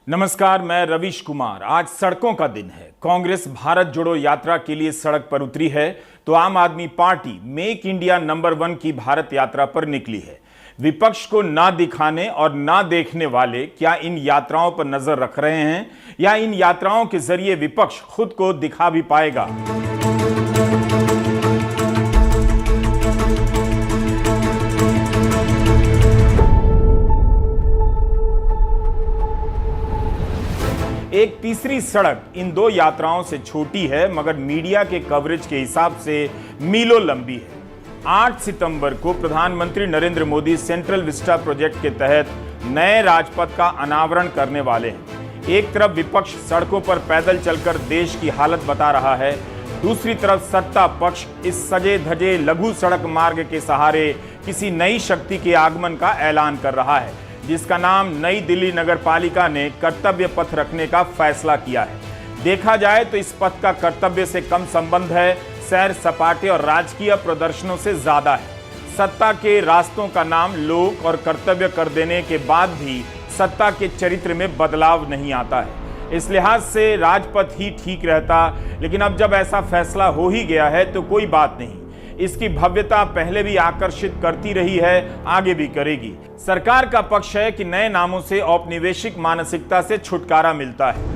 नमस्कार, मैं रवीश कुमार। आज सड़कों का दिन है। कांग्रेस भारत जोड़ो यात्रा के लिए सड़क पर उतरी है तो आम आदमी पार्टी मेक इंडिया नंबर 1 की भारत यात्रा पर निकली है। विपक्ष को ना दिखाने और ना देखने वाले क्या इन यात्राओं पर नजर रख रहे हैं या इन यात्राओं के जरिए विपक्ष खुद को दिखा भी पाएगा? एक तीसरी सड़क इन दो यात्राओं से छोटी है मगर मीडिया के कवरेज के हिसाब से मीलों लंबी है। 8 सितंबर को प्रधानमंत्री Narendra Modi central Vista project के तहत नए राजपथ का अनावरण करने वाले हैं। एक तरफ विपक्ष सड़कों पर पैदल चलकर देश की हालत बता रहा है, दूसरी तरफ सत्ता पक्ष इस सजे धजे लघु सड़क मार्ग के सहारे किसी नई शक्ति के आगमन का ऐलान कर रहा है, जिसका नाम नई दिल्ली नगर पालिका ने कर्तव्य पथ रखने का फैसला किया है। देखा जाए तो इस पथ का कर्तव्य से कम संबंध है, सैर सपाटे और राजकीय प्रदर्शनों से ज्यादा है। सत्ता के रास्तों का नाम लोक और कर्तव्य कर देने के बाद भी सत्ता के चरित्र में बदलाव नहीं आता है। इस लिहाज से राजपथ ही ठीक रहता, लेकिन अब जब ऐसा फैसला हो ही गया है तो कोई बात नहीं। इसकी भव्यता पहले भी आकर्षित करती रही है, आगे भी करेगी। सरकार का पक्ष है कि नए नामों से औपनिवेशिक मानसिकता से छुटकारा मिलता है।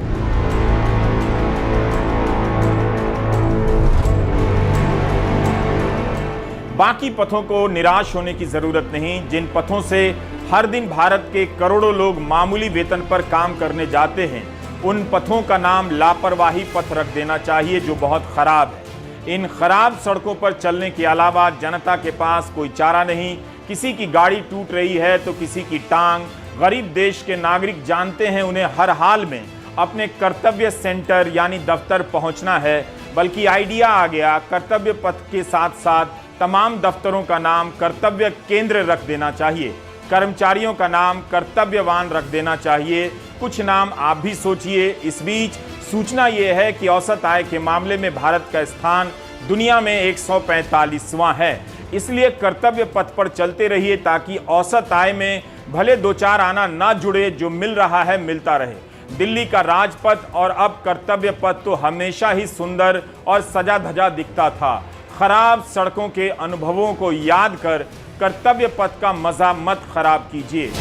बाकी पथों को निराश होने की जरूरत नहीं। जिन पथों से हर दिन भारत के करोड़ों लोग मामूली वेतन पर काम करने जाते हैं, उन पथों का नाम लापरवाही पथ रख देना चाहिए, जो बहुत खराब है। इन खराब सड़कों पर चलने के अलावा जनता के पास कोई चारा नहीं। किसी की गाड़ी टूट रही है तो किसी की टांग। गरीब देश के नागरिक जानते हैं उन्हें हर हाल में अपने कर्तव्य सेंटर यानी दफ्तर पहुंचना है, बल्कि आइडिया आ गया कर्तव्य पथ के साथ साथ तमाम दफ्तरों का नाम कर्तव्य केंद्र रख देना चाहिए, कर्मचारियों का नाम कर्तव्यवान रख देना चाहिए। कुछ नाम आप भी सोचिए। इस बीच सूचना यह है कि औसत आय के मामले में भारत का स्थान दुनिया में 145वां है। इसलिए कर्तव्य पथ पर चलते रहिए ताकि औसत आय में भले 2-4 आना ना जुड़े, जो मिल रहा है मिलता रहे। दिल्ली का राजपथ और अब कर्तव्य पथ तो हमेशा ही सुंदर और सजा धजा दिखता था। खराब सड़कों के अनुभवों को याद कर कर्तव्य पथ का मजा मत खराब कीजिए।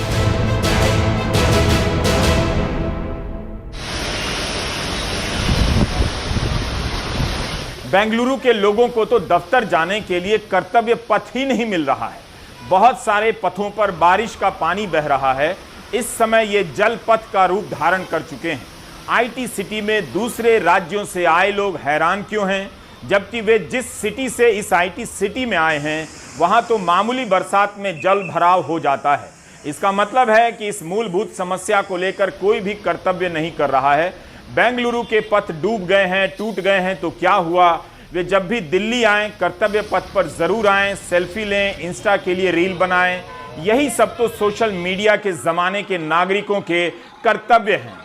बेंगलुरु के लोगों को तो दफ्तर जाने के लिए कर्तव्य पथ ही नहीं मिल रहा है। बहुत सारे पथों पर बारिश का पानी बह रहा है। इस समय ये जल पथ का रूप धारण कर चुके हैं। आईटी सिटी में दूसरे राज्यों से आए लोग हैरान क्यों हैं, जबकि वे जिस सिटी से इस आईटी सिटी में आए हैं वहां तो मामूली बरसात में जल भराव हो जाता है। इसका मतलब है कि इस मूलभूत समस्या को लेकर कोई भी कर्तव्य नहीं कर रहा है। बेंगलुरु के पथ डूब गए हैं, टूट गए हैं तो क्या हुआ? वे जब भी दिल्ली आएं कर्तव्य पथ पर जरूर आएं, सेल्फी लें, इंस्टा के लिए रील बनाएं। यही सब तो सोशल मीडिया के जमाने के नागरिकों के कर्तव्य हैं।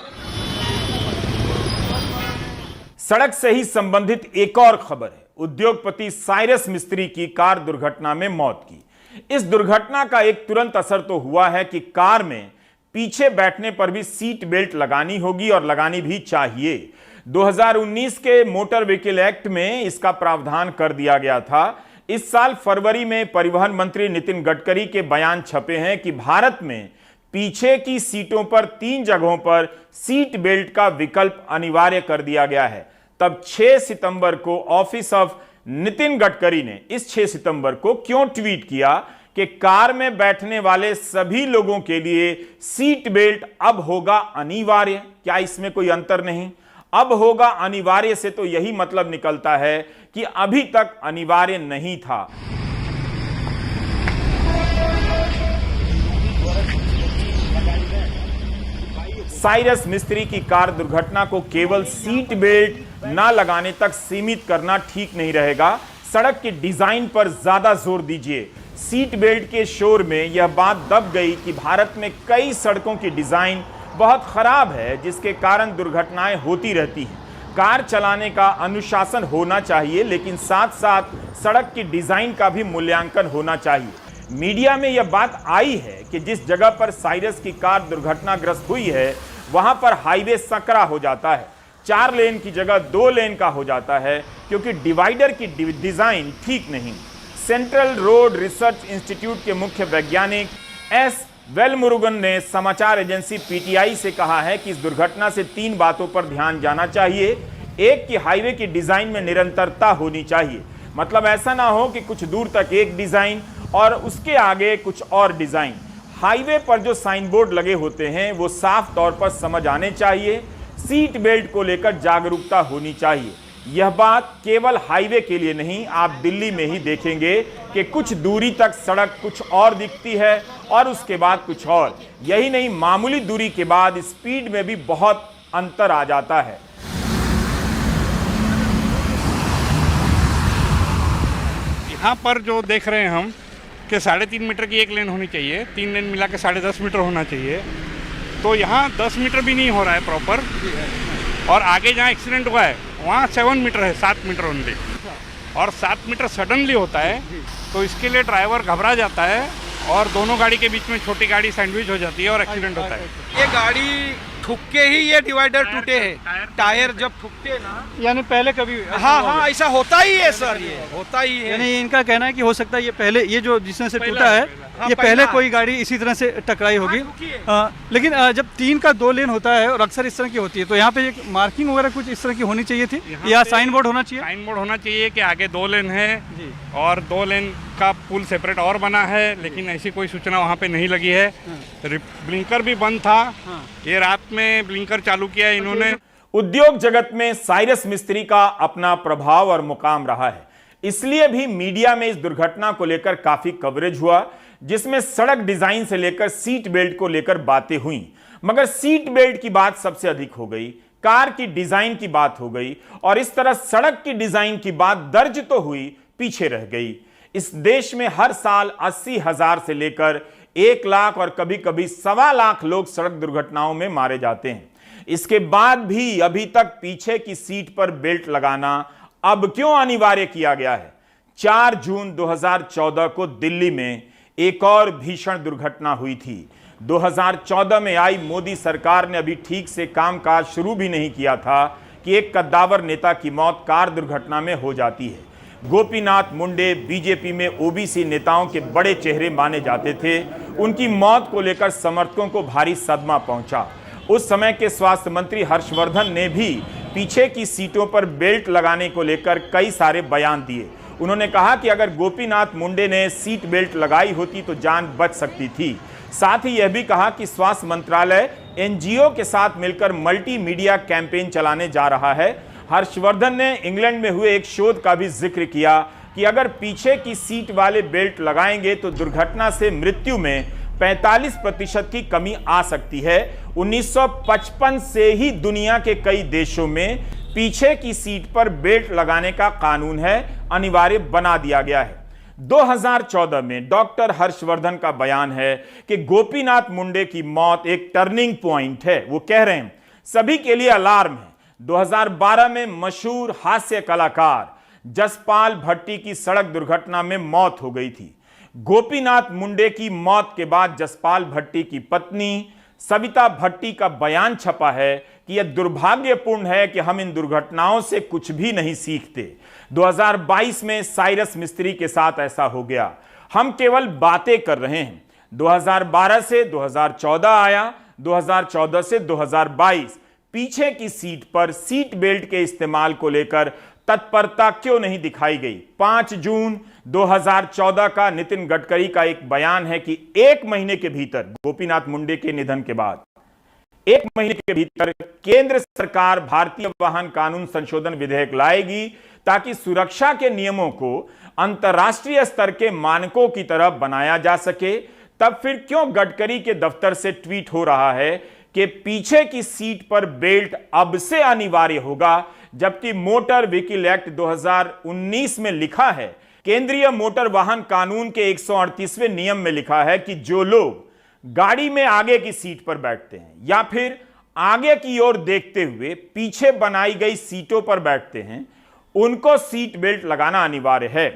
सड़क से ही संबंधित एक और खबर है। उद्योगपति साइरस मिस्त्री की कार दुर्घटना में मौत की। इस दुर्घटना का एक तुरंत असर तो हुआ है कि कार में पीछे बैठने पर भी सीट बेल्ट लगानी होगी और लगानी भी चाहिए। 2019 के मोटर व्हीकल एक्ट में इसका प्रावधान कर दिया गया था। इस साल फरवरी में परिवहन मंत्री नितिन गडकरी के बयान छपे हैं कि भारत में पीछे की सीटों पर 3 जगहों पर सीट बेल्ट का विकल्प अनिवार्य कर दिया गया है। तब 6 सितंबर को ऑफिस ऑफ नितिन गडकरी ने इस 6 सितंबर को क्यों ट्वीट किया कि कार में बैठने वाले सभी लोगों के लिए सीट बेल्ट अब होगा अनिवार्य। क्या इसमें कोई अंतर नहीं? अब होगा अनिवार्य से तो यही मतलब निकलता है कि अभी तक अनिवार्य नहीं था। साइरस मिस्त्री की कार दुर्घटना को केवल सीट बेल्ट ना लगाने तक सीमित करना ठीक नहीं रहेगा। सड़क के डिजाइन पर ज्यादा जोर दीजिए। सीट बेल्ट के शोर में यह बात दब गई कि भारत में कई सड़कों की डिजाइन बहुत खराब है, जिसके कारण दुर्घटनाएं होती रहती हैं। कार चलाने का अनुशासन होना चाहिए, लेकिन साथ साथ सड़क की डिजाइन का भी मूल्यांकन होना चाहिए। मीडिया में यह बात आई है कि जिस जगह पर साइरस की कार दुर्घटनाग्रस्त हुई है वहां पर हाईवे सकरा हो जाता है, 4 लेन की जगह 2 लेन का हो जाता है, क्योंकि डिवाइडर की डिजाइन ठीक नहीं। सेंट्रल रोड रिसर्च इंस्टीट्यूट के मुख्य वैज्ञानिक एस वेलमुरुगन ने समाचार एजेंसी पीटीआई से कहा है कि इस दुर्घटना से 3 बातों पर ध्यान जाना चाहिए। एक, कि हाईवे की डिजाइन में निरंतरता होनी चाहिए, मतलब ऐसा ना हो कि कुछ दूर तक एक डिजाइन और उसके आगे कुछ और डिजाइन। हाईवे पर जो साइन बोर्ड लगे होते हैं वो साफ तौर पर समझ आने चाहिए। सीट बेल्ट को लेकर जागरूकता होनी चाहिए। यह बात केवल हाईवे के लिए नहीं, आप दिल्ली में ही देखेंगे कि कुछ दूरी तक सड़क कुछ और दिखती है और उसके बाद कुछ और। यही नहीं, मामूली दूरी के बाद स्पीड में भी बहुत अंतर आ जाता है। यहाँ पर जो देख रहे हैं हम कि 3.5 मीटर की एक लेन होनी चाहिए, 3 लेन मिला के 10.5 मीटर होना चाहिए, तो यहाँ 10 मीटर भी नहीं हो रहा है प्रॉपर। और आगे जहाँ एक्सीडेंट हुआ है वहाँ 7 मीटर है, 7 मीटर ओनली, और 7 मीटर सडनली होता है, तो इसके लिए ड्राइवर घबरा जाता है और दोनों गाड़ी के बीच में छोटी गाड़ी सैंडविच हो जाती है और एक्सीडेंट होता है। ये गाड़ी ठुक के ही ये डिवाइडर टूटे हैं। टायर जब ठुकते ना, यानी पहले कभी हाँ ऐसा होता ही है सर, ये होता ही है। यानी इनका कहना है कि हो सकता है ये पहले, ये जो जिसमें से टूटा है ये पहले कोई गाड़ी इसी तरह से टकराई होगी। लेकिन जब 3 का 2 लेन होता है और अक्सर इस तरह की होती है, तो यहाँ पे एक मार्किंग वगैरह कुछ इस तरह की होनी चाहिए थी, या साइन बोर्ड होना चाहिए। साइन बोर्ड होना चाहिए कि आगे 2 लेन है और 2 लेन का पुल सेपरेट और बना है, लेकिन ऐसी कोई सूचना वहाँ पे नहीं लगी है। ब्लिंकर भी बंद था, ये रात में ब्लिंकर चालू किया इन्होंने। उद्योग जगत में साइरस मिस्त्री का अपना प्रभाव और मुकाम रहा है, इसलिए भी मीडिया में इस दुर्घटना को लेकर काफी कवरेज हुआ, जिसमें सड़क डिजाइन से लेकर सीट बेल्ट को लेकर बातें हुई। मगर सीट बेल्ट की बात सबसे अधिक हो गई, कार की डिजाइन की बात हो गई, और इस तरह सड़क की डिजाइन की बात दर्ज तो हुई, पीछे रह गई। इस देश में हर साल 80,000 से लेकर 1 लाख और कभी कभी 1.25 लाख लोग सड़क दुर्घटनाओं में मारे जाते हैं। इसके बाद भी अभी तक पीछे की सीट पर बेल्ट लगाना अब क्यों अनिवार्य किया गया है? 4 जून 2014 को दिल्ली में एक और भीषण दुर्घटना हुई थी। 2014 में आई मोदी सरकार ने अभी ठीक से कामकाज शुरू भी नहीं किया था कि एक कद्दावर नेता की मौत कार दुर्घटना में हो जाती है। गोपीनाथ मुंडे बीजेपी में ओबीसी नेताओं के बड़े चेहरे माने जाते थे। उनकी मौत को लेकर समर्थकों को भारी सदमा पहुंचा। उस समय के स्वास्थ्य मंत्री हर्षवर्धन ने भी पीछे की सीटों पर बेल्ट लगाने को लेकर कई सारे बयान दिए। उन्होंने कहा कि अगर गोपीनाथ मुंडे ने सीट बेल्ट लगाई होती तो जान बच सकती थी। साथ ही यह भी कहा कि स्वास्थ्य मंत्रालय एनजीओ के साथ मिलकर मल्टीमीडिया कैंपेन चलाने जा रहा है। हर्षवर्धन ने इंग्लैंड में हुए एक शोध का भी जिक्र किया कि अगर पीछे की सीट वाले बेल्ट लगाएंगे तो दुर्घटना से मृत्यु में 45% की कमी आ सकती है। 1955 से ही दुनिया के कई देशों में पीछे की सीट पर बेल्ट लगाने का कानून है, अनिवार्य बना दिया गया है। 2014 में डॉक्टर हर्षवर्धन का बयान है कि गोपीनाथ मुंडे की मौत एक टर्निंग पॉइंट है। वो कह रहे हैं सभी के लिए अलार्म है। 2012 में मशहूर हास्य कलाकार जसपाल भट्टी की सड़क दुर्घटना में मौत हो गई थी। गोपीनाथ मुंडे की मौत के बाद जसपाल भट्टी की पत्नी सविता भट्टी का बयान छपा है कि यह दुर्भाग्यपूर्ण है कि हम इन दुर्घटनाओं से कुछ भी नहीं सीखते। 2022 में साइरस मिस्त्री के साथ ऐसा हो गया। हम केवल बातें कर रहे हैं। 2012 से 2014 आया, 2014 से 2022 पीछे की सीट पर सीट बेल्ट के इस्तेमाल को लेकर तत्परता क्यों नहीं दिखाई गई? 5 जून 2014 का नितिन गडकरी का एक बयान है कि 1 महीने के भीतर, गोपीनाथ मुंडे के निधन के बाद 1 महीने के भीतर केंद्र सरकार भारतीय वाहन कानून संशोधन विधेयक लाएगी ताकि सुरक्षा के नियमों को अंतर्राष्ट्रीय स्तर के मानकों की तरह बनाया जा सके। तब फिर क्यों गडकरी के दफ्तर से ट्वीट हो रहा है कि पीछे की सीट पर बेल्ट अब से अनिवार्य होगा, जबकि मोटर व्हीकल एक्ट 2019 में लिखा है, केंद्रीय मोटर वाहन कानून के 138वें नियम में लिखा है कि जो लोग गाड़ी में आगे की सीट पर बैठते हैं या फिर आगे की ओर देखते हुए पीछे बनाई गई सीटों पर बैठते हैं, उनको सीट बेल्ट लगाना अनिवार्य है।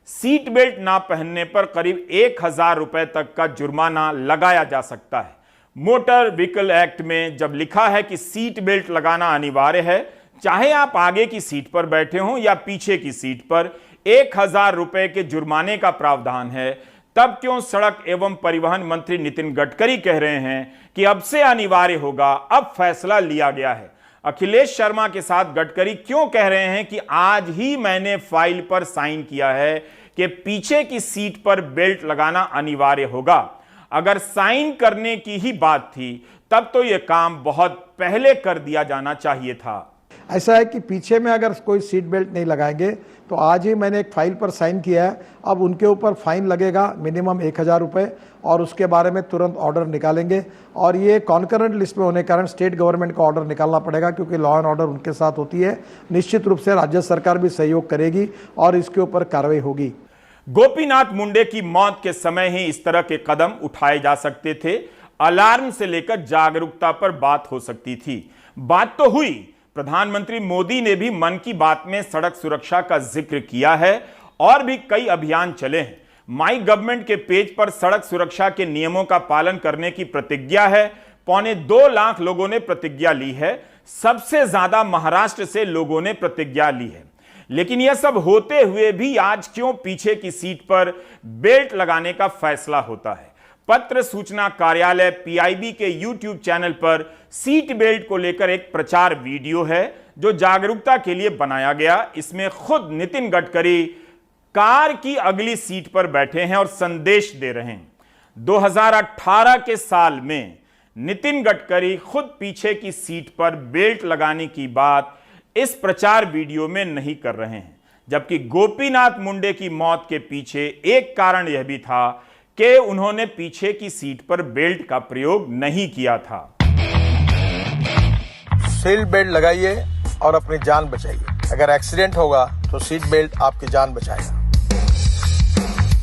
सीट बेल्ट ना पहनने पर करीब 1,000 रुपए तक का जुर्माना लगाया जा सकता है। मोटर व्हीकल एक्ट में जब लिखा है कि सीट बेल्ट लगाना अनिवार्य है, चाहे आप आगे की सीट पर बैठे हों या पीछे की सीट पर, 1000 रुपए के जुर्माने का प्रावधान है, तब क्यों सड़क एवं परिवहन मंत्री नितिन गडकरी कह रहे हैं कि अब से अनिवार्य होगा, अब फैसला लिया गया है? अखिलेश शर्मा के साथ गडकरी क्यों कह रहे हैं कि आज ही मैंने फाइल पर साइन किया है कि पीछे की सीट पर बेल्ट लगाना अनिवार्य होगा? अगर साइन करने की ही बात थी तब तो यह काम बहुत पहले कर दिया जाना चाहिए था। ऐसा है कि पीछे में अगर कोई सीट बेल्ट नहीं लगाएंगे तो आज ही मैंने एक फाइल पर साइन किया है, अब उनके ऊपर फाइन लगेगा मिनिमम 1000 रुपये और उसके बारे में तुरंत ऑर्डर निकालेंगे। और ये कॉन्करेंट लिस्ट में होने के कारण स्टेट गवर्नमेंट को ऑर्डर निकालना पड़ेगा, क्योंकि लॉ एंड ऑर्डर उनके साथ होती है। निश्चित रूप से राज्य सरकार भी सहयोग करेगी और इसके ऊपर कार्रवाई होगी। गोपीनाथ मुंडे की मौत के समय ही इस तरह के कदम उठाए जा सकते थे। अलार्म से लेकर जागरूकता पर बात हो सकती थी। बात तो हुई, प्रधानमंत्री मोदी ने भी मन की बात में सड़क सुरक्षा का जिक्र किया है और भी कई अभियान चले हैं। माई गवर्नमेंट के पेज पर सड़क सुरक्षा के नियमों का पालन करने की प्रतिज्ञा है। 2.25 लाख लोगों ने प्रतिज्ञा ली है। सबसे ज्यादा महाराष्ट्र से लोगों ने प्रतिज्ञा ली है। लेकिन यह सब होते हुए भी आज क्यों पीछे की सीट पर बेल्ट लगाने का फैसला होता है? पत्र सूचना कार्यालय पीआईबी के यूट्यूब चैनल पर सीट बेल्ट को लेकर एक प्रचार वीडियो है जो जागरूकता के लिए बनाया गया। इसमें खुद नितिन गडकरी कार की अगली सीट पर बैठे हैं और संदेश दे रहे हैं। 2018 के साल में नितिन गडकरी खुद पीछे की सीट पर बेल्ट लगाने की बात इस प्रचार वीडियो में नहीं कर रहे हैं, जबकि गोपीनाथ मुंडे की मौत के पीछे एक कारण यह भी था कि उन्होंने पीछे की सीट पर बेल्ट का प्रयोग नहीं किया था। सीट बेल्ट लगाइए और अपनी जान बचाइए। अगर एक्सीडेंट होगा तो सीट बेल्ट आपकी जान बचाएगा।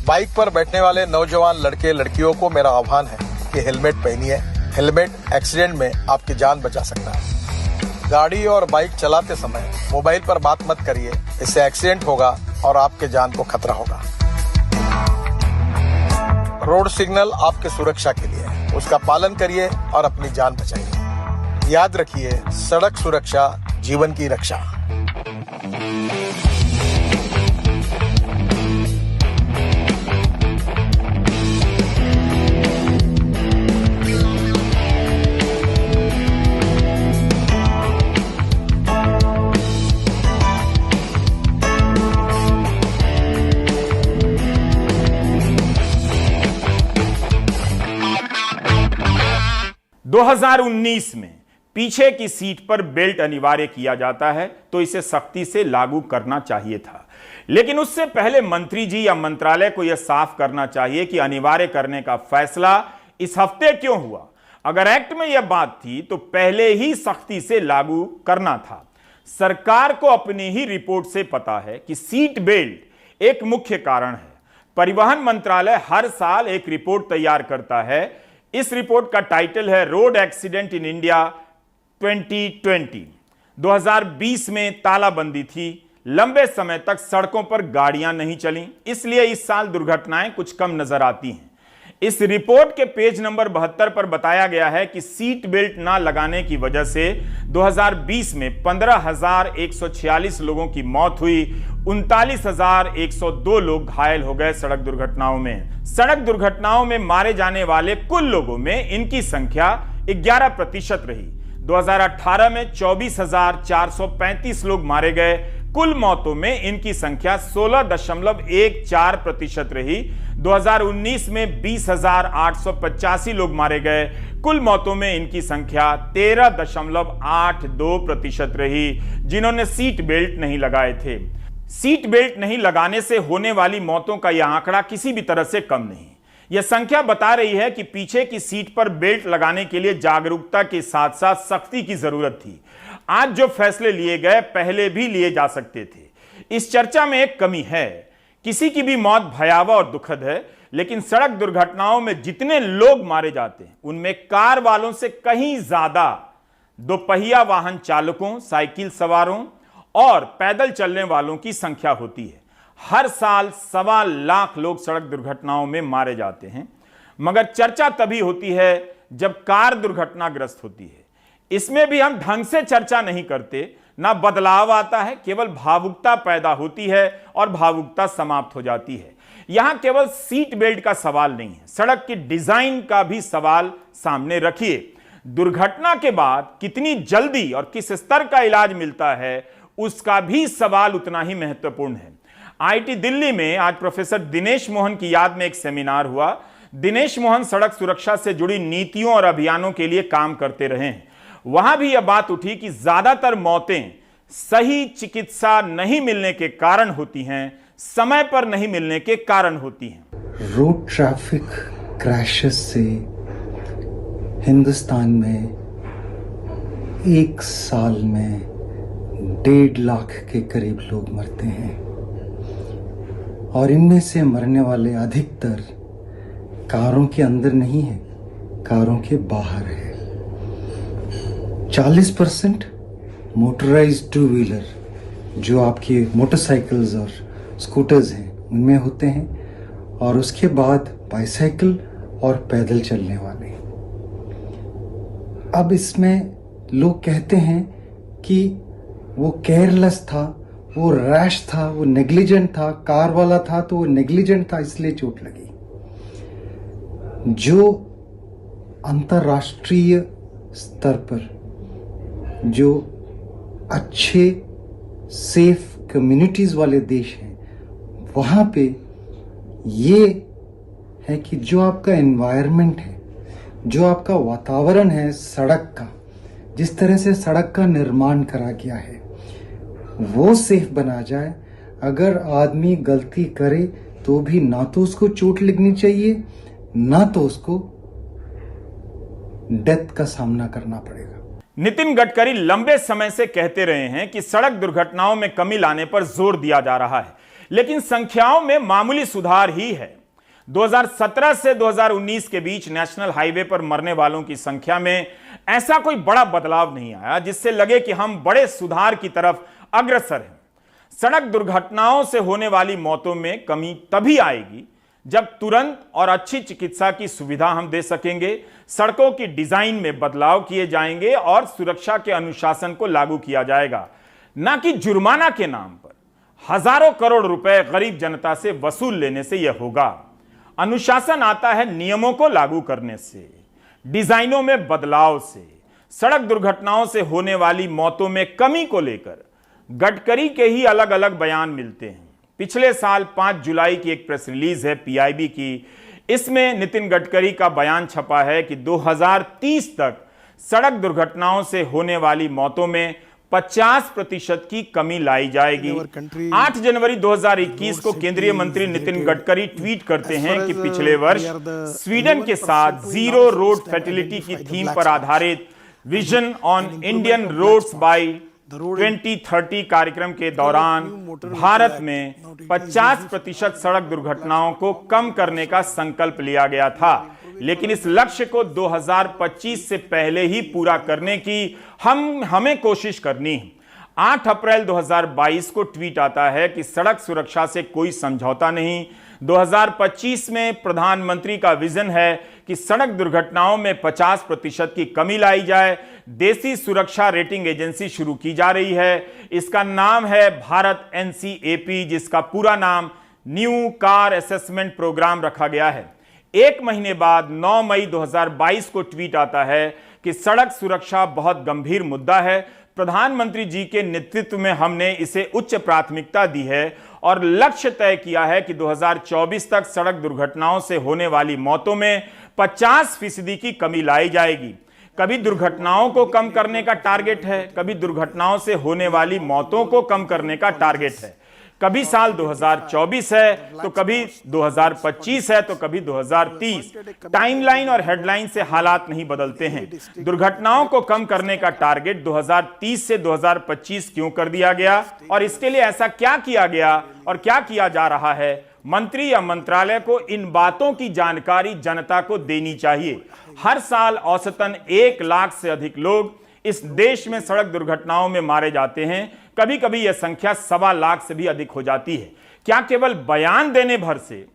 बाइक पर बैठने वाले नौजवान लड़के लड़कियों को मेरा आह्वान है कि हेलमेट पहनिए। हेलमेट एक्सीडेंट में आपकी जान बचा सकता है। गाड़ी और बाइक चलाते समय मोबाइल पर बात मत करिए, इससे एक्सीडेंट होगा और आपके जान को खतरा होगा। रोड सिग्नल आपके सुरक्षा के लिए है, उसका पालन करिए और अपनी जान बचाइए। याद रखिए, सड़क सुरक्षा जीवन की रक्षा। दो 2019 में पीछे की सीट पर बेल्ट अनिवार्य किया जाता है तो इसे सख्ती से लागू करना चाहिए था। लेकिन उससे पहले मंत्री जी या मंत्रालय को यह साफ करना चाहिए कि अनिवार्य करने का फैसला इस हफ्ते क्यों हुआ। अगर एक्ट में यह बात थी तो पहले ही सख्ती से लागू करना था। सरकार को अपनी ही रिपोर्ट से पता है कि सीट बेल्ट एक मुख्य कारण है। परिवहन मंत्रालय हर साल एक रिपोर्ट तैयार करता है। इस रिपोर्ट का टाइटल है रोड एक्सीडेंट इन इंडिया 2020। 2020 में तालाबंदी थी, लंबे समय तक सड़कों पर गाड़ियां नहीं चलीं, इसलिए इस साल दुर्घटनाएं कुछ कम नजर आती हैं। इस रिपोर्ट के पेज नंबर 72 पर बताया गया है कि सीट बेल्ट ना लगाने की वजह से 2020 में 15,146 लोगों की मौत हुई, 39,102 लोग घायल हो गए सड़क दुर्घटनाओं में। सड़क दुर्घटनाओं में मारे जाने वाले कुल लोगों में इनकी संख्या 11% रही। 2018 में 24,435 लोग मारे गए। कुल मौतों में इनकी संख्या 16.14% रही। 2019 में 20,885 लोग मारे गए। कुल मौतों में इनकी संख्या 13.82% रही जिन्होंने सीट बेल्ट नहीं लगाए थे। सीट बेल्ट नहीं लगाने से होने वाली मौतों का यह आंकड़ा किसी भी तरह से कम नहीं। यह संख्या बता रही है कि पीछे की सीट पर बेल्ट लगाने के लिए जागरूकता के साथ साथ सख्ती की जरूरत थी। आज जो फैसले लिए गए पहले भी लिए जा सकते थे। इस चर्चा में एक कमी है। किसी की भी मौत भयावह और दुखद है, लेकिन सड़क दुर्घटनाओं में जितने लोग मारे जाते हैं उनमें कार वालों से कहीं ज्यादा दोपहिया वाहन चालकों, साइकिल सवारों और पैदल चलने वालों की संख्या होती है। हर साल 1.25 लाख लोग सड़क दुर्घटनाओं में मारे जाते हैं, मगर चर्चा तभी होती है जब कार दुर्घटनाग्रस्त होती है। इसमें भी हम ढंग से चर्चा नहीं करते, ना बदलाव आता है, केवल भावुकता पैदा होती है और भावुकता समाप्त हो जाती है। यहां केवल सीट बेल्ट का सवाल नहीं है, सड़क की डिजाइन का भी सवाल सामने रखिए। दुर्घटना के बाद कितनी जल्दी और किस स्तर का इलाज मिलता है, उसका भी सवाल उतना ही महत्वपूर्ण है। आईआईटी दिल्ली में आज प्रोफेसर दिनेश मोहन की याद में एक सेमिनार हुआ। दिनेश मोहन सड़क सुरक्षा से जुड़ी नीतियों और अभियानों के लिए काम करते रहे हैं। वहां भी यह बात उठी कि ज्यादातर मौतें सही चिकित्सा नहीं मिलने के कारण होती हैं, समय पर नहीं मिलने के कारण होती हैं। रोड ट्रैफिक क्रैशेस से हिंदुस्तान में एक साल में 1.5 लाख के करीब लोग मरते हैं और इनमें से मरने वाले अधिकतर कारों के अंदर नहीं है, कारों के बाहर है। 40% मोटराइज्ड टू व्हीलर जो आपके मोटरसाइकिल्स और स्कूटर्स हैं उनमें होते हैं, और उसके बाद बाइसाइकिल और पैदल चलने वाले। अब इसमें लोग कहते हैं कि वो केयरलेस था, वो रैश था, वो नेग्लिजेंट था, कार वाला था तो वो नेग्लिजेंट था इसलिए चोट लगी। जो अंतर्राष्ट्रीय स्तर पर जो अच्छे सेफ कम्युनिटीज वाले देश हैं वहाँ पे ये है कि जो आपका एनवायरनमेंट है, जो आपका वातावरण है सड़क का, जिस तरह से सड़क का निर्माण करा गया है वो सेफ बना जाए। अगर आदमी गलती करे तो भी ना तो उसको चोट लगनी चाहिए, ना तो उसको डेथ का सामना करना पड़ेगा। नितिन गडकरी लंबे समय से कहते रहे हैं कि सड़क दुर्घटनाओं में कमी लाने पर जोर दिया जा रहा है, लेकिन संख्याओं में मामूली सुधार ही है। 2017 से 2019 के बीच नेशनल हाईवे पर मरने वालों की संख्या में ऐसा कोई बड़ा बदलाव नहीं आया जिससे लगे कि हम बड़े सुधार की तरफ अग्रसर हैं। सड़क दुर्घटनाओं से होने वाली मौतों में कमी तभी आएगी जब तुरंत और अच्छी चिकित्सा की सुविधा हम दे सकेंगे, सड़कों की डिजाइन में बदलाव किए जाएंगे और सुरक्षा के अनुशासन को लागू किया जाएगा, ना कि जुर्माना के नाम पर हजारों करोड़ रुपए गरीब जनता से वसूल लेने से यह होगा। अनुशासन आता है नियमों को लागू करने से, डिजाइनों में बदलाव से। सड़क दुर्घटनाओं से होने वाली मौतों में कमी को लेकर गडकरी के ही अलग अलग बयान मिलते हैं। पिछले साल 5 जुलाई की एक प्रेस रिलीज है पीआईबी की, इसमें नितिन गडकरी का बयान छपा है कि 2030 तक सड़क दुर्घटनाओं से होने वाली मौतों में 50% की कमी लाई जाएगी। 8 जनवरी 2021 को केंद्रीय मंत्री नितिन गडकरी ट्वीट करते हैं कि पिछले वर्ष स्वीडन के साथ जीरो रोड फैटिलिटी की थीम पर आधारित vision on Indian roads by 2030 कार्यक्रम के दौरान भारत में 50% सड़क दुर्घटनाओं को कम करने का संकल्प लिया गया था, लेकिन इस लक्ष्य को 2025 से पहले ही पूरा करने की हमें कोशिश करनी है। 8 अप्रैल 2022 को ट्वीट आता है कि सड़क सुरक्षा से कोई समझौता नहीं। 2025 में प्रधानमंत्री का विजन है कि सड़क दुर्घटनाओं में 50% की कमी लाई जाए। देसी सुरक्षा रेटिंग एजेंसी शुरू की जा रही है, इसका नाम है भारत NCAP, जिसका पूरा नाम न्यू कार असेसमेंट प्रोग्राम रखा गया है। एक महीने बाद 9 मई 2022 को ट्वीट आता है कि सड़क सुरक्षा बहुत गंभीर मुद्दा है, प्रधानमंत्री जी के नेतृत्व में हमने इसे उच्च प्राथमिकता दी है और लक्ष्य तय किया है कि 2024 तक सड़क दुर्घटनाओं से होने वाली मौतों में 50% की कमी लाई जाएगी। कभी दुर्घटनाओं को कम करने का टारगेट है, कभी दुर्घटनाओं से होने वाली मौतों को कम करने का टारगेट है। कभी साल 2024 है तो कभी 2025 है तो कभी 2030। टाइमलाइन और हेडलाइन से हालात नहीं बदलते हैं। दुर्घटनाओं को कम करने का टारगेट 2030 से 2025 क्यों कर दिया गया और इसके लिए ऐसा क्या किया गया और क्या किया जा रहा है? मंत्री या मंत्रालय को इन बातों की जानकारी जनता को देनी चाहिए। हर साल औसतन 1 लाख से अधिक लोग इस देश में सड़क दुर्घटनाओं में मारे जाते हैं। कभी कभी यह संख्या 1.25 लाख से भी अधिक हो जाती है। क्या केवल बयान देने भर से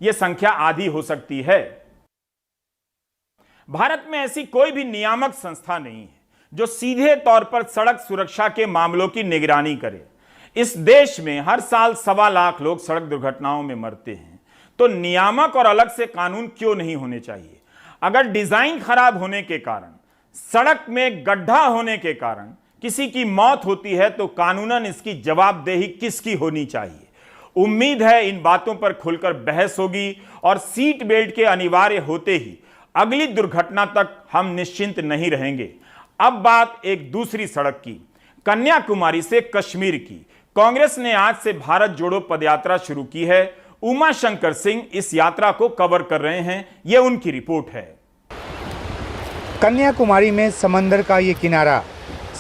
यह संख्या आधी हो सकती है? भारत में ऐसी कोई भी नियामक संस्था नहीं है जो सीधे तौर पर सड़क सुरक्षा के मामलों की निगरानी करे। इस देश में हर साल 1.25 लाख लोग सड़क दुर्घटनाओं में मरते हैं, तो नियामक और अलग से कानून क्यों नहीं होने चाहिए? अगर डिजाइन खराब होने के कारण, सड़क में गड्ढा होने के कारण किसी की मौत होती है तो कानूनन इसकी जवाबदेही किसकी होनी चाहिए? उम्मीद है इन बातों पर खुलकर बहस होगी और सीट बेल्ट के अनिवार्य होते ही अगली दुर्घटना तक हम निश्चिंत नहीं रहेंगे। अब बात एक दूसरी सड़क की, कन्याकुमारी से कश्मीर की। कांग्रेस ने आज से भारत जोड़ो पदयात्रा शुरू की है। उमा शंकर सिंह इस यात्रा को कवर कर रहे हैं, यह उनकी रिपोर्ट है। कन्याकुमारी में समंदर का ये किनारा,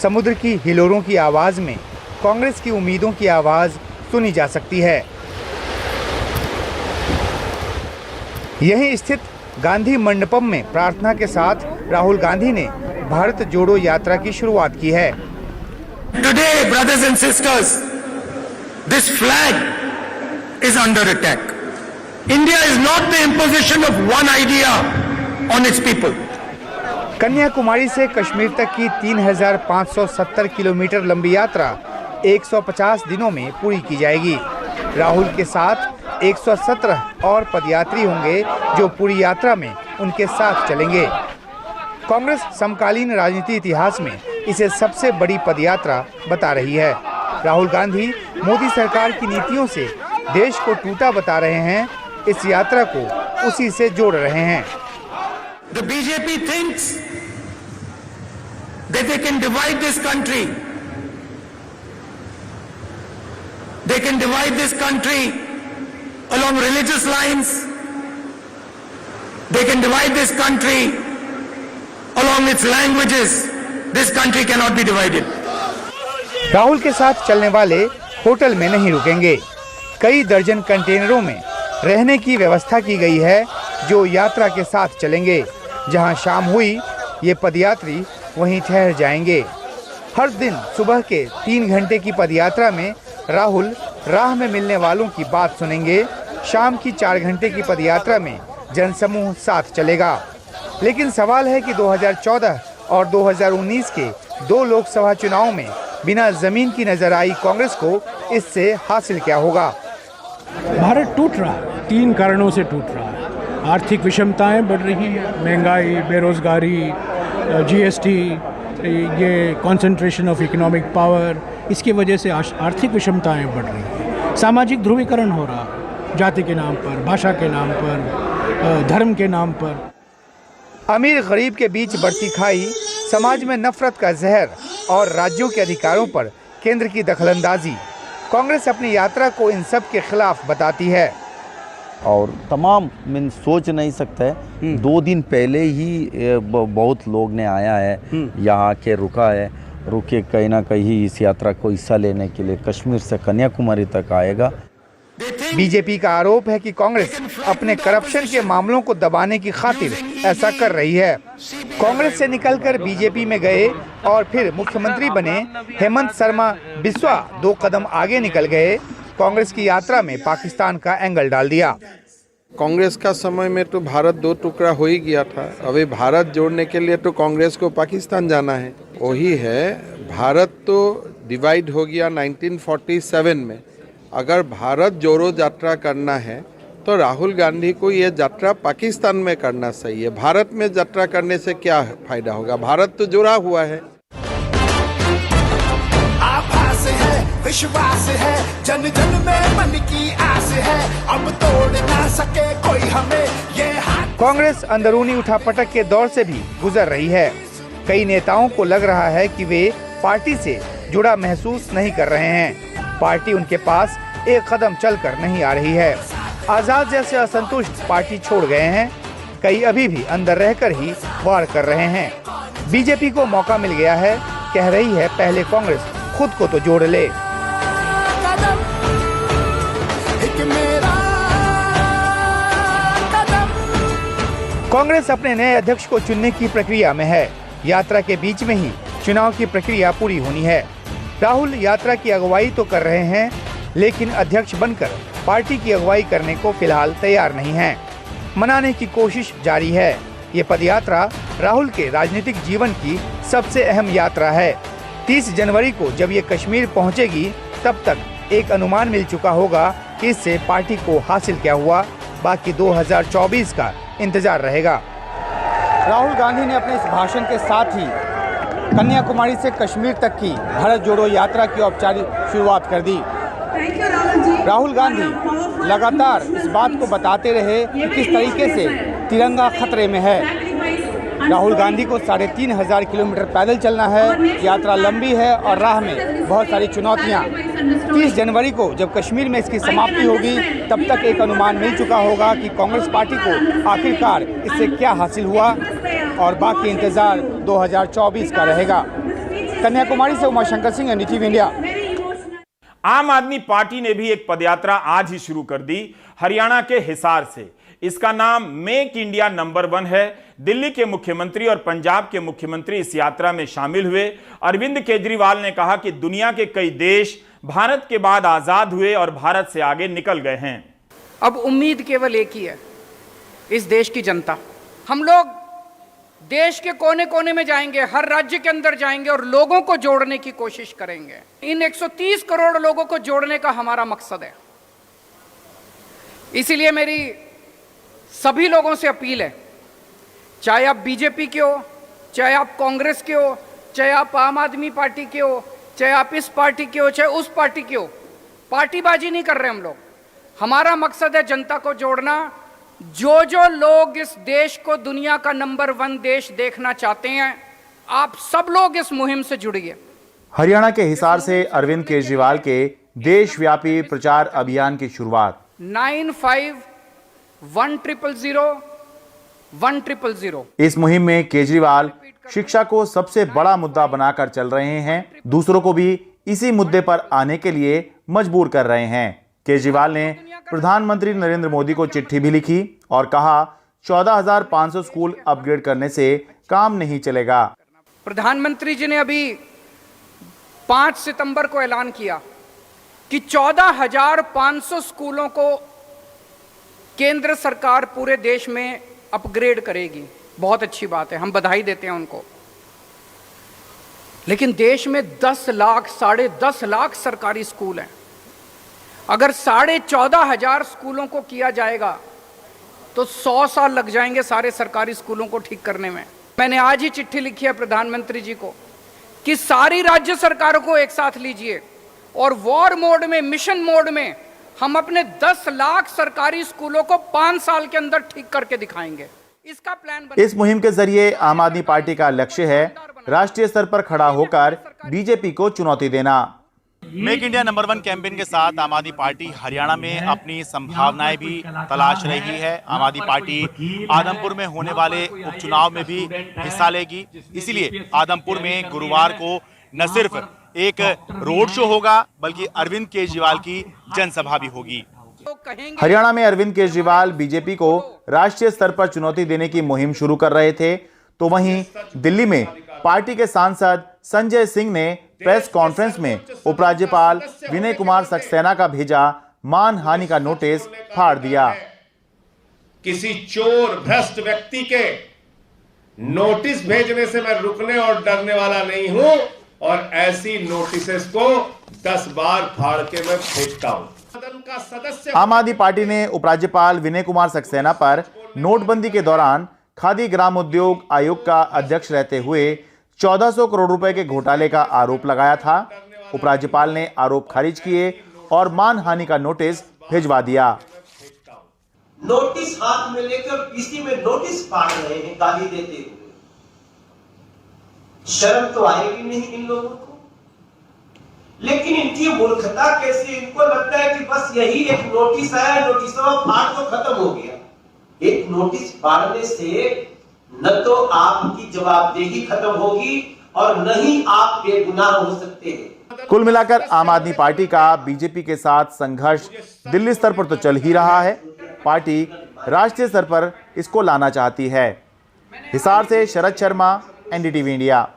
समुद्र की हिलोरों की आवाज में कांग्रेस की उम्मीदों की आवाज सुनी जा सकती है। यहीं स्थित गांधी मंडपम में प्रार्थना के साथ राहुल गांधी ने भारत जोड़ो यात्रा की शुरुआत की है। Today, brothers and sisters, this flag is under attack. India is not the imposition of one idea on its people. Kanyakumari से कश्मीर तक की 3,570 किलोमीटर लंबी यात्रा 150 दिनों में पूरी की जाएगी। राहुल के साथ 117 और पदयात्री होंगे जो पूरी यात्रा में उनके साथ चलेंगे। कांग्रेस समकालीन राजनीति इतिहास में इसे सबसे बड़ी पदयात्रा बता रही है। राहुल गांधी मोदी सरकार की नीतियों से देश को टूटा बता रहे हैं, इस यात्रा को उसी से जोड़ रहे हैं। The BJP thinks that they can divide this country. They can divide this country along religious lines. They can divide this country along its languages. This country cannot be divided. Rahul के साथ चलने वाले होटल में नहीं रुकेंगे। कई दर्जन कंटेनरों में रहने की व्यवस्था की गई है जो यात्रा के साथ चलेंगे। जहां शाम हुई ये पदयात्री वहीं ठहर जाएंगे। हर दिन सुबह के 3 घंटे की पदयात्रा में राहुल राह में मिलने वालों की बात सुनेंगे। शाम की 4 घंटे की पदयात्रा में जनसमूह साथ चलेगा। लेकिन सवाल है कि 2014 और 2019 के 2 लोकसभा चुनाव में बिना जमीन की नजर आई कांग्रेस को इससे हासिल क्या होगा? भारत टूट रहा है, 3 कारणों से टूट रहा है। आर्थिक विषमताएं बढ़ रही हैं, महंगाई, बेरोजगारी, जीएसटी, ये कंसंट्रेशन ऑफ इकोनॉमिक पावर, इसकी वजह से आर्थिक विषमताएं बढ़ रही हैं। सामाजिक ध्रुवीकरण हो रहा है, जाति के नाम पर, भाषा के नाम पर, धर्म के नाम पर। अमीर गरीब के बीच बढ़ती खाई, समाज में नफरत का जहर और राज्यों के अधिकारों पर केंद्र की दखलंदाजी, कांग्रेस अपनी यात्रा को इन सब के खिलाफ बताती है। और तमाम मैं सोच नहीं सकता है, 2 दिन पहले ही बहुत लोग ने आया है, यहाँ के रुके कहीं ना कहीं इस यात्रा को हिस्सा लेने के लिए कश्मीर से कन्याकुमारी तक आएगा। बीजेपी का आरोप है कि कांग्रेस अपने करप्शन के मामलों को दबाने की खातिर ऐसा कर रही है। कांग्रेस से निकलकर बीजेपी में गए और फिर मुख्यमंत्री बने हेमंत शर्मा बिस्वा 2 कदम आगे निकल गए। कांग्रेस की यात्रा में पाकिस्तान का एंगल डाल दिया। कांग्रेस का समय में तो भारत 2 टुकड़ा हो ही गया था। अभी भारत जोड़ने के लिए तो कांग्रेस को पाकिस्तान जाना है। वही है, भारत तो डिवाइड हो गया 1947 में। अगर भारत जोड़ो यात्रा करना है तो राहुल गांधी को ये यात्रा पाकिस्तान में करना सही है। भारत में यात्रा करने से क्या फायदा होगा? भारत तो जुड़ा हुआ है। आभास है, विश्वास है, जन जन में मन की आस है, अब तोड़ ना सके कोई हमें ये हाथ। कांग्रेस अंदरूनी उठापटक के दौर से भी गुजर रही है। कई नेताओं को लग रहा है कि वे पार्टी से जुड़ा महसूस नहीं कर रहे हैं। पार्टी उनके पास एक कदम चलकर नहीं आ रही है। आजाद जैसे असंतुष्ट पार्टी छोड़ गए हैं। कई अभी भी अंदर रहकर ही वार कर रहे हैं। बीजेपी को मौका मिल गया है, कह रही है पहले कांग्रेस खुद को तो जोड़ ले। कांग्रेस अपने नए अध्यक्ष को चुनने की प्रक्रिया में है। यात्रा के बीच में ही चुनाव की प्रक्रिया पूरी होनी है। राहुल यात्रा की अगुवाई तो कर रहे हैं, लेकिन अध्यक्ष बनकर पार्टी की अगुवाई करने को फिलहाल तैयार नहीं हैं। मनाने की कोशिश जारी है। ये पदयात्रा राहुल के राजनीतिक जीवन की सबसे अहम यात्रा है। 30 जनवरी को जब ये कश्मीर पहुंचेगी तब तक एक अनुमान मिल चुका होगा कि इससे पार्टी को हासिल क्या हुआ। बाकी 2024 का इंतजार रहेगा। राहुल गांधी ने अपने इस भाषण के साथ ही कन्याकुमारी से कश्मीर तक की भारत जोड़ो यात्रा की औपचारिक शुरुआत कर दी। राहुल गांधी लगातार इस बात को बताते रहे कि किस तरीके से तिरंगा खतरे में है। राहुल गांधी को 3500 किलोमीटर पैदल चलना है, यात्रा लंबी है और राह में बहुत सारी चुनौतियां। 30 जनवरी को जब कश्मीर में इसकी समाप्ति होगी तब तक एक अनुमान मिल चुका होगा कि कांग्रेस पार्टी को आखिरकार इससे क्या हासिल हुआ और बाकी इंतजार 2024 का रहेगा। कन्याकुमारी से उमाशंकर सिंह, एनडीटीवी इंडिया। आम आदमी पार्टी ने भी एक पदयात्रा आज ही शुरू कर दी हरियाणा के हिसार से। इसका नाम मेक इंडिया नंबर 1 है। दिल्ली के मुख्यमंत्री और पंजाब के मुख्यमंत्री इस यात्रा में शामिल हुए। अरविंद केजरीवाल ने कहा कि दुनिया के कई देश भारत के बाद आजाद हुए और भारत से आगे निकल गए हैं। अब उम्मीद केवल एक ही है, इस देश की जनता। हम लोग देश के कोने कोने में जाएंगे, हर राज्य के अंदर जाएंगे और लोगों को जोड़ने की कोशिश करेंगे। इन 130 करोड़ लोगों को जोड़ने का हमारा मकसद है। इसीलिए मेरी सभी लोगों से अपील है, चाहे आप बीजेपी के हो, चाहे आप कांग्रेस के हो, चाहे आप आम आदमी पार्टी के हो, चाहे आप इस पार्टी के हो, चाहे उस पार्टी के हो, पार्टीबाजी नहीं कर रहे हम लोग। हमारा मकसद है जनता को जोड़ना। जो लोग इस देश को दुनिया का नंबर 1 देश देखना चाहते हैं, आप सब लोग इस मुहिम से जुड़िए। हरियाणा के हिसार से अरविंद केजरीवाल के देशव्यापी प्रचार अभियान की शुरुआत। 95-100-100। इस मुहिम में केजरीवाल शिक्षा को सबसे बड़ा मुद्दा बनाकर चल रहे हैं, दूसरों को भी इसी मुद्दे पर आने के लिए मजबूर कर रहे हैं। केजरीवाल ने प्रधानमंत्री नरेंद्र मोदी को चिट्ठी भी लिखी और कहा 14,500 स्कूल अपग्रेड करने से काम नहीं चलेगा। प्रधानमंत्री जी ने अभी 5 सितंबर को ऐलान किया कि 14,500 स्कूलों को केंद्र सरकार पूरे देश में अपग्रेड करेगी। बहुत अच्छी बात है, हम बधाई देते हैं उनको। लेकिन देश में 10 लाख, 10.5 लाख सरकारी स्कूल हैं। अगर 14,500 स्कूलों को किया जाएगा तो 100 साल लग जाएंगे सारे सरकारी स्कूलों को ठीक करने में। मैंने आज ही चिट्ठी लिखी है प्रधानमंत्री जी को कि सारी राज्य सरकारों को एक साथ लीजिए और वॉर मोड में, मिशन मोड में हम अपने 10 लाख सरकारी स्कूलों को 5 साल के अंदर ठीक करके दिखाएंगे। इसका प्लान इस मुहिम के जरिए आम आदमी पार्टी का लक्ष्य है राष्ट्रीय स्तर पर खड़ा होकर बीजेपी को चुनौती देना। मेक इंडिया नंबर 1 कैंपेन के साथ आम आदमी पार्टी हरियाणा में अपनी संभावनाएं भी तलाश रही है। आम आदमी पार्टी आदमपुर में होने वाले उपचुनाव में भी हिस्सा लेगी। इसीलिए आदमपुर में गुरुवार को न सिर्फ एक रोड शो होगा बल्कि अरविंद केजरीवाल की जनसभा भी होगी। हरियाणा में अरविंद केजरीवाल बीजेपी को राष्ट्रीय स्तर पर चुनौती देने की मुहिम शुरू कर रहे थे, तो वहीं दिल्ली में पार्टी के सांसद संजय सिंह ने प्रेस कॉन्फ्रेंस में उपराज्यपाल विनय कुमार सक्सेना का भेजा मानहानि का नोटिस फाड़ दिया। किसी चोर भ्रष्ट व्यक्ति के नोटिस भेजने से मैं रुकने और डरने वाला नहीं हूं और ऐसी नोटिसेस को 10 बार फाड़ के मैं फेंकता हूं। सदन का सदस्य आम आदमी पार्टी ने उपराज्यपाल विनय कुमार सक्सेना पर नोटबंदी के दौरान खादी ग्राम उद्योग आयोग का अध्यक्ष रहते हुए 1400 करोड़ रुपए के घोटाले का आरोप लगाया था। उपराज्यपाल ने आरोप खारिज किए और मानहानि का नोटिस भिजवा दिया। नोटिस हाथ में लेकर पीसी में नोटिस फाड़ रहे हैं गाली देते हुए। शर्म तो आएगी नहीं इन लोगों को। लेकिन इनकी मूर्खता कैसी, इनको लगता है कि बस यही एक नोटिस आया, नोटिसों फाड़ तो खत्म हो गया। एक नोटिस फाड़ने से न तो आपकी जवाबदेही खत्म होगी और न ही आप बेगुनाह हो सकते हैं। कुल मिलाकर आम आदमी पार्टी का बीजेपी के साथ संघर्ष दिल्ली स्तर पर तो चल ही रहा है, पार्टी राष्ट्रीय स्तर पर इसको लाना चाहती है। हिसार से शरद शर्मा, एनडीटीवी इंडिया।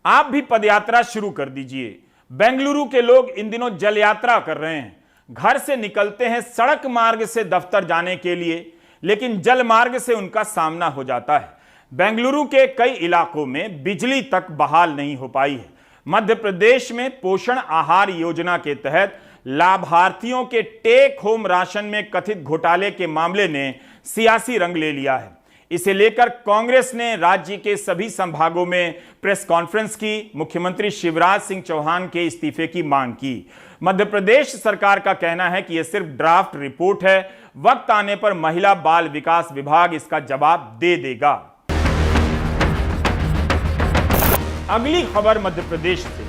आप भी पदयात्रा शुरू कर दीजिए। बेंगलुरु के लोग इन दिनों जल यात्रा कर रहे हैं। घर से निकलते हैं सड़क मार्ग से दफ्तर जाने के लिए, लेकिन जल मार्ग से उनका सामना हो जाता है। बेंगलुरु के कई इलाकों में बिजली तक बहाल नहीं हो पाई है। मध्य प्रदेश में पोषण आहार योजना के तहत लाभार्थियों के टेक होम राशन में कथित घोटाले के मामले ने सियासी रंग ले लिया है। इसे लेकर कांग्रेस ने राज्य के सभी संभागों में प्रेस कॉन्फ्रेंस की, मुख्यमंत्री शिवराज सिंह चौहान के इस्तीफे की मांग की। मध्य प्रदेश सरकार का कहना है कि यह सिर्फ ड्राफ्ट रिपोर्ट है, वक्त आने पर महिला बाल विकास विभाग इसका जवाब दे देगा। अगली खबर मध्य प्रदेश से।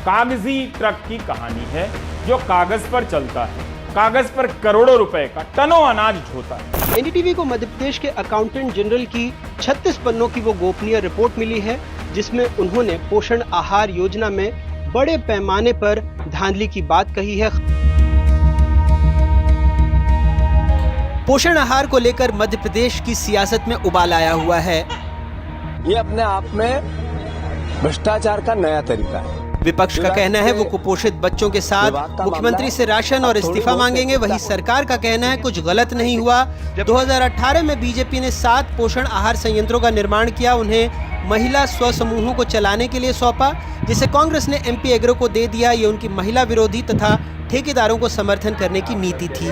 कागजी ट्रक की कहानी है जो कागज पर चलता है, कागज पर करोड़ों रुपए का टनों अनाज ढोता है। एनडीटीवी को मध्य प्रदेश के अकाउंटेंट जनरल की 36 पन्नों की वो गोपनीय रिपोर्ट मिली है, जिसमें उन्होंने पोषण आहार योजना में बड़े पैमाने पर धांधली की बात कही है। पोषण आहार को लेकर मध्य प्रदेश की सियासत में उबाल आया हुआ है। ये अपने आप में भ्रष्टाचार का नया तरीका है। विपक्ष का कहना है वो कुपोषित बच्चों के साथ मुख्यमंत्री से राशन और इस्तीफा मांगेंगे। वहीं सरकार का कहना है कुछ गलत नहीं हुआ। 2018 में बीजेपी ने 7 पोषण आहार संयंत्रों का निर्माण किया, उन्हें महिला स्व समूहों को चलाने के लिए सौंपा, जिसे कांग्रेस ने एमपी एग्रो को दे दिया। ये उनकी महिला विरोधी तथा ठेकेदारों को समर्थन करने की नीति थी।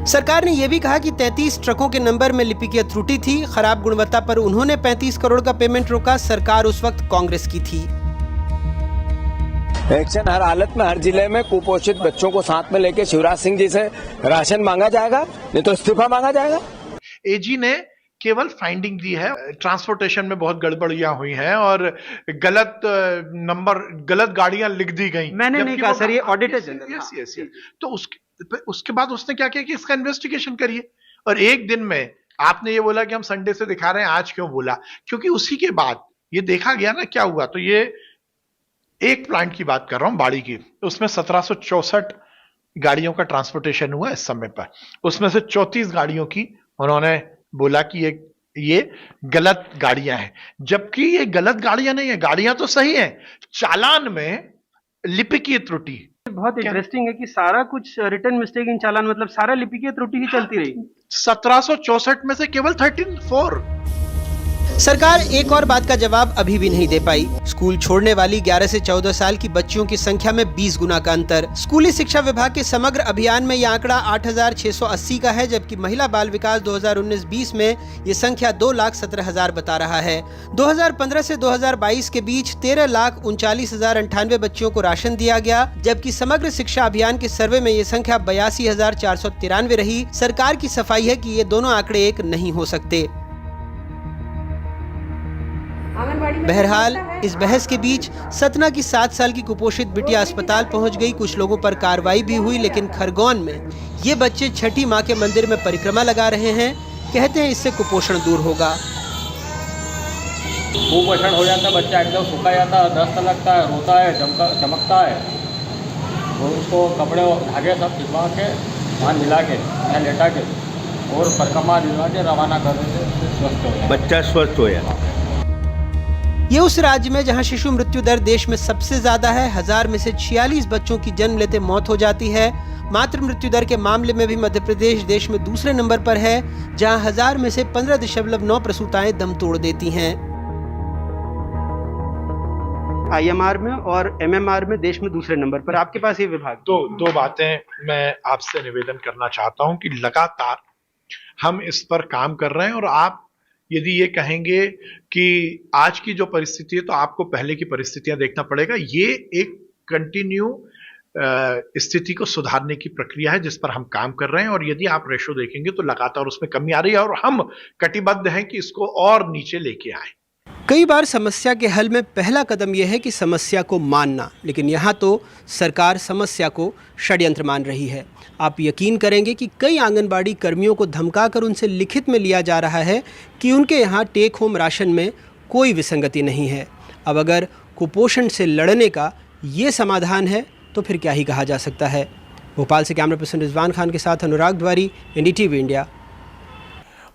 सरकार ने यह भी कहा कि 33 ट्रकों के नंबर में लिपिकीय त्रुटि थी। खराब गुणवत्ता पर उन्होंने 35 करोड़ का पेमेंट रोका। सरकार उस वक्त कांग्रेस की थी। एक्शन हर हालत में हर जिले में कुपोषित बच्चों को साथ में लेके शिवराज सिंह जी से राशन मांगा जाएगा, नहीं तो इस्तीफा मांगा जाएगा। एजी ने केवल फाइंडिंग दी है, ट्रांसपोर्टेशन में बहुत गड़बड़ियां हुई हैं और गलत नंबर, गलत गाड़ियां लिख दी गई। मैंने नहीं कहा सर, ये ऑडिटर जनरल। यस। तो उसके बाद उसने क्या किया कि इसका इन्वेस्टिगेशन करिए। और एक दिन में आपने ये बोला कि हम संडे से दिखा रहे हैं, आज क्यों बोला? क्योंकि उसी के बाद ये देखा गया ना क्या हुआ। तो ये एक प्लांट की बात कर रहा हूं, बाड़ी की, उसमें 1764 गाड़ियों का ट्रांसपोर्टेशन हुआ इस समय पर। उसमें से 34 गाड़ियों की उन्होंने बोला कि ये गलत गाड़ियां हैं, जबकि ये गलत गाड़ियां नहीं है, गाड़ियां तो सही हैं। चालान में लिपिकीय त्रुटि। बहुत इंटरेस्टिंग है कि सारा कुछ रिटर्न मिस्टेक इन चालान, मतलब सारा लिपिकीय त्रुटि ही चलती रही। 1764 में से केवल 13-4। सरकार एक और बात का जवाब अभी भी नहीं दे पाई। स्कूल छोड़ने वाली 11 से 14 साल की बच्चियों की संख्या में 20 गुना का अंतर। स्कूली शिक्षा विभाग के समग्र अभियान में यह आंकड़ा 8,680 का है, जबकि महिला बाल विकास 2019-20 में ये संख्या 2,17,000 बता रहा है। 2015 से 2022 के बीच 13,39,098 बच्चियों को राशन दिया गया, जबकि समग्र शिक्षा अभियान के सर्वे में ये संख्या 82,493 रही। सरकार की सफाई है कि ये दोनों आंकड़े एक नहीं हो सकते। बहरहाल इस बहस के बीच सतना की 7 साल की कुपोषित बिटिया अस्पताल पहुंच गई। कुछ लोगों पर कार्रवाई भी हुई, लेकिन खरगोन में ये बच्चे छठी माँ के मंदिर में परिक्रमा लगा रहे हैं। कहते हैं इससे कुपोषण दूर होगा। कुपोषण हो जाता है, बच्चा एकदम सूखा जाता है, दस्त लगता है, रोता है, चमकता है। और उसको कपड़े धागे सब खिंचवा के वहाँ मिला के यहाँ लेटा के और परिक्रमा दिलवा के रवाना कर देते, स्वस्थ हो जाए, बच्चा स्वस्थ हो जाए। ये उस राज्य में जहां शिशु मृत्यु दर देश में सबसे ज्यादा है। 1000 में से 46 बच्चों की जन्म लेते मौत हो जाती है। मातृ मृत्यु दर के मामले में भी मध्य प्रदेश देश में दूसरे नंबर पर है, जहां 1000 में से 15.9 प्रसूताएं दम तोड़ देती हैं। IMR में और MMR में देश में दूसरे नंबर पर। आपके पास ये विभाग। तो 2 बातें मैं आपसे निवेदन करना चाहता हूं कि लगातार हम इस पर काम कर रहे हैं, और आप यदि ये कहेंगे कि आज की जो परिस्थिति है तो आपको पहले की परिस्थितियां देखना पड़ेगा। ये एक कंटिन्यू स्थिति को सुधारने की प्रक्रिया है जिस पर हम काम कर रहे हैं, और यदि आप रेशो देखेंगे तो लगातार उसमें कमी आ रही है और हम कटिबद्ध हैं कि इसको और नीचे लेके आए। कई बार समस्या के हल में पहला कदम यह है कि समस्या को मानना, लेकिन यहाँ तो सरकार समस्या को षड्यंत्र मान रही है। आप यकीन करेंगे कि कई आंगनबाड़ी कर्मियों को धमकाकर उनसे लिखित में लिया जा रहा है कि उनके यहाँ टेक होम राशन में कोई विसंगति नहीं है। अब अगर कुपोषण से लड़ने का ये समाधान है तो फिर क्या ही कहा जा सकता है। भोपाल से कैमरा पर्सन रिजवान खान के साथ अनुराग द्वारी, NDTV इंडिया।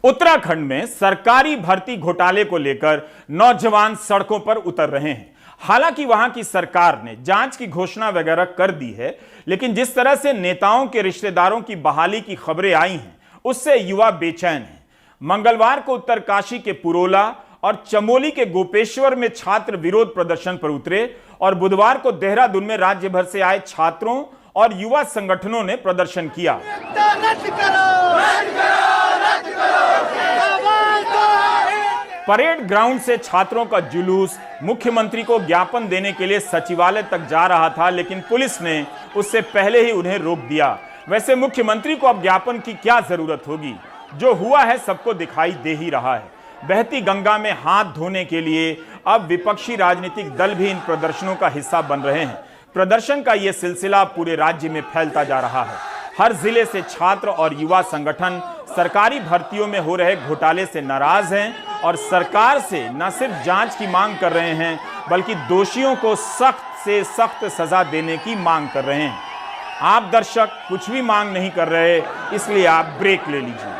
उत्तराखंड में सरकारी भर्ती घोटाले को लेकर नौजवान सड़कों पर उतर रहे हैं। हालांकि वहां की सरकार ने जांच की घोषणा वगैरह कर दी है, लेकिन जिस तरह से नेताओं के रिश्तेदारों की बहाली की खबरें आई हैं, उससे युवा बेचैन हैं। मंगलवार को उत्तरकाशी के पुरोला और चमोली के गोपेश्वर में छात्र विरोध प्रदर्शन पर उतरे और बुधवार को देहरादून में राज्य भर से आए छात्रों और युवा संगठनों ने प्रदर्शन किया। परेड ग्राउंड से छात्रों का जुलूस मुख्यमंत्री को ज्ञापन देने के लिए सचिवालय तक जा रहा था, लेकिन पुलिस ने उससे पहले ही उन्हें रोक दिया। वैसे मुख्यमंत्री को अब ज्ञापन की क्या जरूरत होगी, जो हुआ है सबको दिखाई दे ही रहा है। बहती गंगा में हाथ धोने के लिए अब विपक्षी राजनीतिक दल भी इन प्रदर्शनों का हिस्सा बन रहे हैं। प्रदर्शन का यह सिलसिला पूरे राज्य में फैलता जा रहा है। हर जिले से छात्र और युवा संगठन सरकारी भर्तियों में हो रहे घोटाले से नाराज हैं और सरकार से न सिर्फ जांच की मांग कर रहे हैं, बल्कि दोषियों को सख्त से सख्त सजा देने की मांग कर रहे हैं। आप दर्शक कुछ भी मांग नहीं कर रहे, इसलिए आप ब्रेक ले लीजिए।